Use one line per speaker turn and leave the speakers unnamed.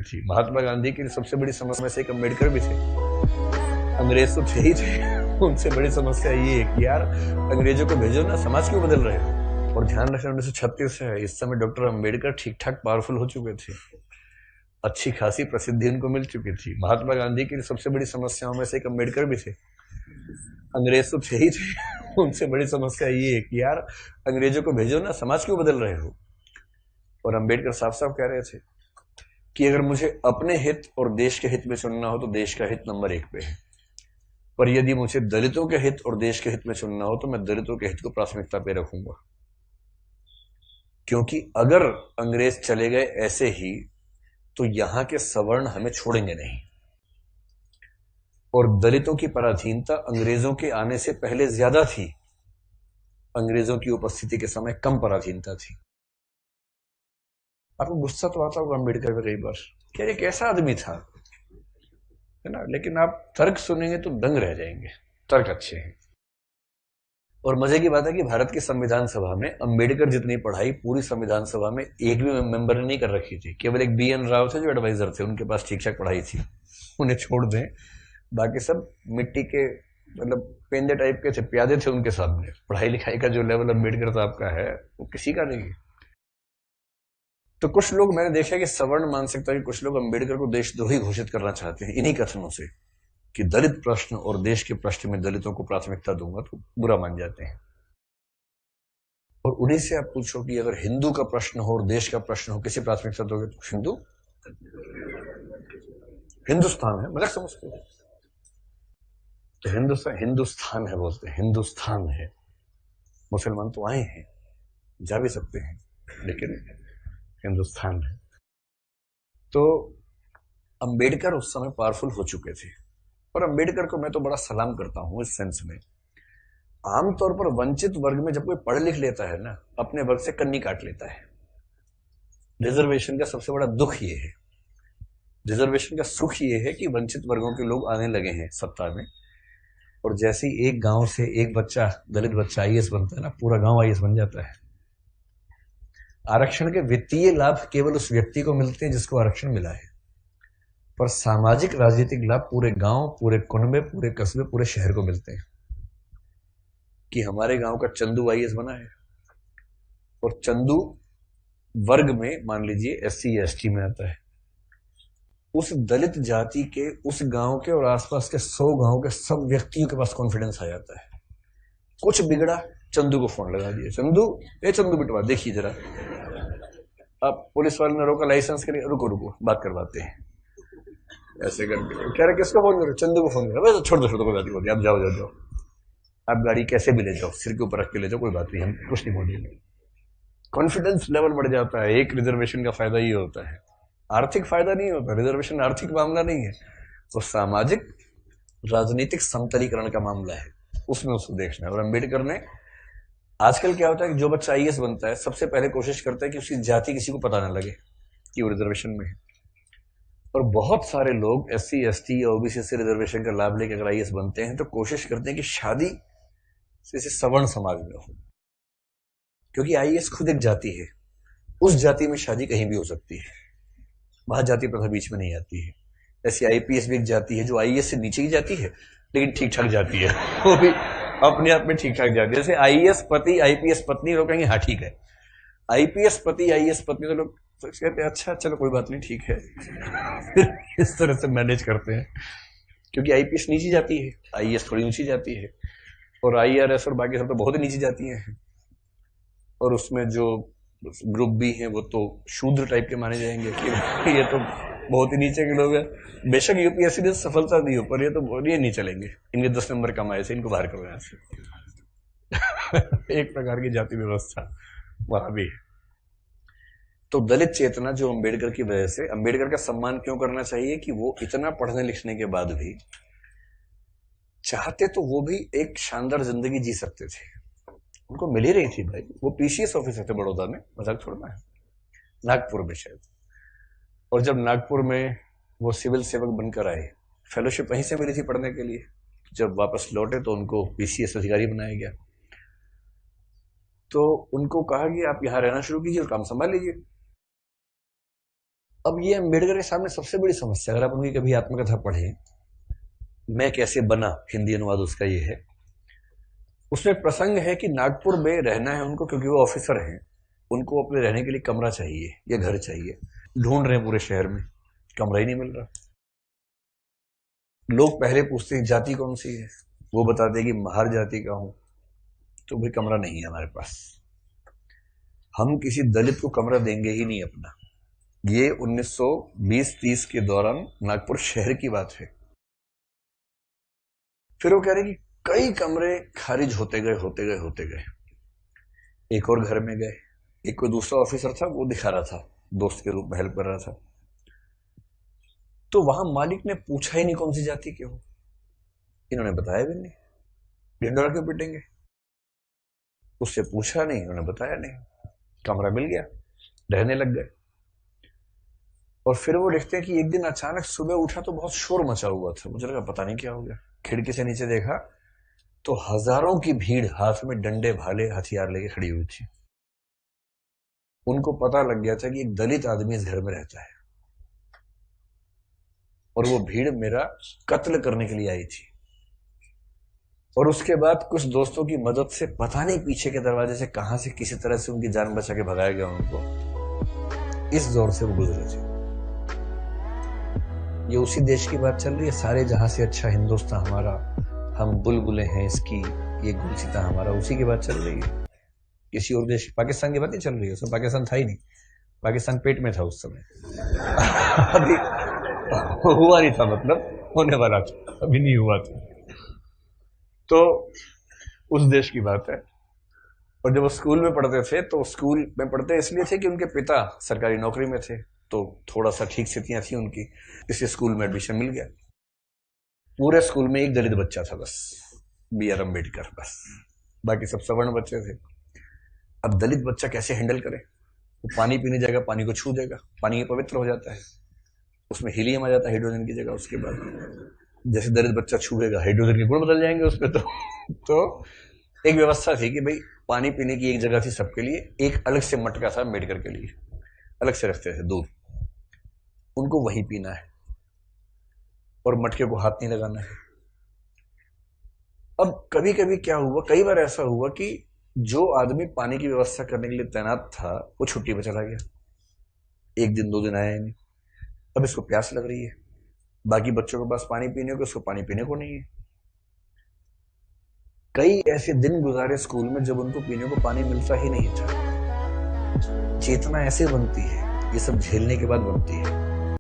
थी। महात्मा गांधी की सबसे बड़ी समस्या में से एक अम्बेडकर भी थे। अंग्रेज तो थे ही थे, उनसे बड़ी समस्या ये है कि यार अंग्रेजों को भेजो ना, समाज क्यों बदल रहे हो। और ध्यान रखना 1936 है, इस समय डॉक्टर अम्बेडकर ठीक ठाक पावरफुल हो चुके थे, अच्छी खासी प्रसिद्धि उनको मिल चुकी थी। महात्मा गांधी की सबसे बड़ी समस्याओं में से एक अम्बेडकर भी थे। अंग्रेज तो थे ही थे, उनसे बड़ी समस्या ये है कि यार अंग्रेजों को भेजो ना, समाज क्यों बदल रहे हो। और अम्बेडकर साफ साफ कह रहे थे कि अगर मुझे अपने हित और देश के हित में चुनना हो तो देश का हित नंबर 1 पे है, पर यदि मुझे दलितों के हित और देश के हित में चुनना हो तो मैं दलितों के हित को प्राथमिकता पे रखूंगा, क्योंकि अगर अंग्रेज चले गए ऐसे ही तो यहां के सवर्ण हमें छोड़ेंगे नहीं। और दलितों की पराधीनता अंग्रेजों के आने से पहले ज्यादा थी, अंग्रेजों की उपस्थिति के समय कम पराधीनता थी। आपको गुस्सा तो आता होगा अम्बेडकर पे कई बार, क्या ये कैसा आदमी था, है ना, लेकिन आप तर्क सुनेंगे तो दंग रह जाएंगे, तर्क अच्छे हैं। और मजे की बात है कि भारत की संविधान सभा में अम्बेडकर जितनी पढ़ाई पूरी संविधान सभा में एक भी मेंबर ने नहीं कर रखी थी। केवल एक BN राव थे जो एडवाइजर थे, उनके पास ठीक ठाक पढ़ाई थी, उन्हें छोड़ दें, बाकी सब मिट्टी के मतलब पेंदे टाइप के थे, प्यादे थे उनके सामने। पढ़ाई लिखाई का जो लेवल अम्बेडकर साहब का है वो किसी का नहीं है। तो कुछ लोग मैंने देखा कि सवर्ण मानसिकता के कुछ लोग अम्बेडकर को देशद्रोही घोषित करना चाहते हैं इन्हीं कथनों से कि दलित प्रश्न और देश के प्रश्न में दलितों को प्राथमिकता दूंगा तो बुरा मान जाते हैं। और उन्हीं से आप पूछो कि अगर हिंदू का प्रश्न हो और देश का प्रश्न हो, किसी प्राथमिकता दोगे तो हिंदू, हिंदुस्तान है, मगर समझते हो तो हिंदुस्तान है बोलते हैं, हिंदुस्तान है। मुसलमान तो आए हैं, जा भी सकते हैं, लेकिन हिंदुस्तान है। तो अंबेडकर उस समय पावरफुल हो चुके थे, और अंबेडकर को मैं तो बड़ा सलाम करता हूं इस सेंस में। आमतौर पर वंचित वर्ग में जब कोई पढ़ लिख लेता है ना, अपने वर्ग से कन्नी काट लेता है। रिजर्वेशन का सबसे बड़ा दुख ये है, रिजर्वेशन का सुख ये है कि वंचित वर्गों के लोग आने लगे हैं सत्ता में, और जैसे ही एक गांव से एक बच्चा, दलित बच्चा IAS बनता है ना, पूरा गांव IAS बन जाता है। आरक्षण के वित्तीय लाभ केवल उस व्यक्ति को मिलते हैं जिसको आरक्षण मिला है, पर सामाजिक राजनीतिक लाभ पूरे गांव, पूरे कुनबे, पूरे कस्बे, पूरे शहर को मिलते हैं। कि हमारे गांव का चंदू IAS बना है, और चंदू वर्ग में मान लीजिए SC या ST में आता है, उस दलित जाति के उस गांव के और आसपास के 100 गांव के सब व्यक्तियों के पास कॉन्फिडेंस आ जाता है। कुछ बिगड़ा, चंदू को फोन लगा दिया, चंदू बिटवा देखिए जरा। अब पुलिस वाले ने रोका, लाइसेंस के लिए, रुको रुको बात करवाते हैं, ऐसे करके कह रहे किसको फोन करो, चंदू को फोन करो। छोड़ दो कोई बात नहीं, आप जाओ, आप गाड़ी कैसे भी ले जाओ, सिर के ऊपर रख के ले जाओ, कोई बात नहीं, हम कुछ नहीं बोलेंगे। कॉन्फिडेंस लेवल बढ़ जाता है। एक रिजर्वेशन का फायदा ये होता है, आर्थिक फायदा नहीं होता, रिजर्वेशन आर्थिक मामला नहीं है, तो सामाजिक राजनीतिक समतलीकरण का मामला है, उसमें उसको देखना है। और अम्बेडकर ने, आजकल क्या होता है कि जो बच्चा IAS बनता है सबसे पहले कोशिश करता है कि उसकी जाति किसी को पता ना लगे कि वो रिजर्वेशन में है। और बहुत सारे लोग SC ST या OBC से रिजर्वेशन का लाभ लेकर अगर IAS बनते हैं तो कोशिश करते हैं कि शादी जैसे सवर्ण समाज में हो, क्योंकि IAS खुद एक जाति है, उस जाति में शादी कहीं भी हो सकती है, वहां जाति प्रथा बीच में नहीं आती है। ऐसी IPS भी एक जाति है जो IAS से नीचे की जाती है लेकिन ठीक ठाक जाती है, वो भी अपने आप में ठीक ठाक जाती है। जैसे IAS पति IPS पत्नी, लोग कहेंगे हाँ ठीक है, IPS पति IAS पत्नी, तो लोग कहते हैं अच्छा चलो कोई बात नहीं ठीक है इस तरह से मैनेज करते हैं, क्योंकि IPS नीची जाती है, IAS थोड़ी ऊंची जाती है, और IRS और बाकी सब तो बहुत ही नीची जाती हैं, और उसमें जो ग्रुप भी हैं वो तो शूद्र टाइप के माने जाएंगे कि ये तो बहुत ही नीचे के लोग हैं। बेशक UPSC ने सफलता दी हो, पर ये नहीं चलेंगे, इनके 10 नंबर कम आए थे, इनको बाहर करो यहाँ से एक प्रकार की जाति व्यवस्था वहां भी है। तो दलित चेतना जो अम्बेडकर की वजह से, अम्बेडकर का सम्मान क्यों करना चाहिए कि वो इतना पढ़ने लिखने के बाद भी चाहते तो वो भी एक शानदार जिंदगी जी सकते थे, उनको मिल ही रही थी भाई। वो PCS ऑफिसर थे बड़ौदा में, मजाक छोड़ना है, नागपुर में शायद। और जब नागपुर में वो सिविल सेवक बनकर आए, फेलोशिप वहीं से मिली थी पढ़ने के लिए, जब वापस लौटे तो उनको PCS अधिकारी बनाया गया। तो उनको कहा कि आप यहां रहना शुरू कीजिए और काम संभाल लीजिए। अब ये अम्बेडकर के सामने सबसे बड़ी समस्या, अगर आप उनकी कभी आत्मकथा पढ़े, मैं कैसे बना, हिंदी अनुवाद उसका ये है। उसमें एक प्रसंग है कि नागपुर में रहना है उनको, क्योंकि वो ऑफिसर हैं, उनको अपने रहने के लिए कमरा चाहिए या घर चाहिए। ढूंढ रहे हैं पूरे शहर में, कमरा ही नहीं मिल रहा। लोग पहले पूछते हैं जाति कौन सी है, वो बताते हैं कि महार जाति का हूं। तो भाई कमरा नहीं है हमारे पास, हम किसी दलित को कमरा देंगे ही नहीं अपना। ये 1920-30 के दौरान नागपुर शहर की बात है। फिर वो कह रहे कि कई कमरे खारिज होते गए होते गए होते गए। एक और घर में गए, एक कोई दूसरा ऑफिसर था, वो दिखा रहा था, दोस्त के रूप में हेल्प कर रहा था। तो वहां मालिक ने पूछा ही नहीं कौन सी जाति के हो, इन्होंने बताया भी नहीं, ढिंडोरा क्यों पिटेंगे। उससे पूछा नहीं, उन्होंने बताया नहीं, कमरा मिल गया, रहने लग गए। और फिर वो लिखते हैं कि एक दिन अचानक सुबह उठा तो बहुत शोर मचा हुआ था, मुझे लगा पता नहीं क्या हो गया। खिड़की से नीचे देखा तो हजारों की भीड़ हाथ में डंडे भाले हथियार लेके खड़ी हुई थी। उनको पता लग गया था कि एक दलित आदमी इस घर में रहता है और वो भीड़ मेरा कत्ल करने के लिए आई थी। और उसके बाद कुछ दोस्तों की मदद से पता नहीं पीछे के दरवाजे से कहां से किसी तरह से उनकी जान बचा के भगाया गया उनको। इस दौर से वो गुजरे थे। ये उसी देश की बात चल रही है, सारे जहां से अच्छा हिंदुस्तान हमारा, हम बुलबुलें हैं इसकी, ये गुलसिता हमारा, उसी की बात चल रही है। किसी और देश, पाकिस्तान की बात नहीं चल रही है, उसमें पाकिस्तान था ही नहीं, पाकिस्तान पेट में था उस समय। अभी हुआ नहीं था, मतलब होने वाला था, अभी नहीं हुआ था। तो उस देश की बात है। और जब वो स्कूल में पढ़ते थे तो स्कूल में पढ़ते इसलिए थे कि उनके पिता सरकारी नौकरी में थे, तो थोड़ा सा ठीक स्थितियां थी उनकी, इसलिए स्कूल में एडमिशन मिल गया। पूरे स्कूल में एक दलित बच्चा था बस, BR अम्बेडकर, बस, बाकी सब सवर्ण बच्चे थे। अब दलित बच्चा कैसे हैंडल करे, वो पानी पीने जाएगा, पानी को छू देगा, पानी पवित्र हो जाता है, उसमें हीलियम आ जाता है हाइड्रोजन की जगह। उसके बाद जैसे दलित बच्चा छुएगा, हाइड्रोजन के गुण बदल जाएंगे उसमें। तो एक व्यवस्था थी कि भाई पानी पीने की एक जगह थी सबके लिए, एक अलग से मटका था अम्बेडकर के लिए, अलग से रखते थे दूर, उनको वहीं पीना है और मटके को हाथ नहीं लगाना है। अब कभी कभी क्या हुआ, कई बार ऐसा हुआ कि जो आदमी पानी की व्यवस्था करने के लिए तैनात था वो छुट्टी पे चला गया, एक दिन 2 दिन आया नहीं। अब इसको प्यास लग रही है, बाकी बच्चों के पास पानी पीने को, इसको पानी पीने को नहीं है। कई ऐसे दिन गुजारे स्कूल में जब उनको पीने को पानी मिलता ही नहीं था। चेतना ऐसे बनती है, ये सब झेलने के बाद बनती है।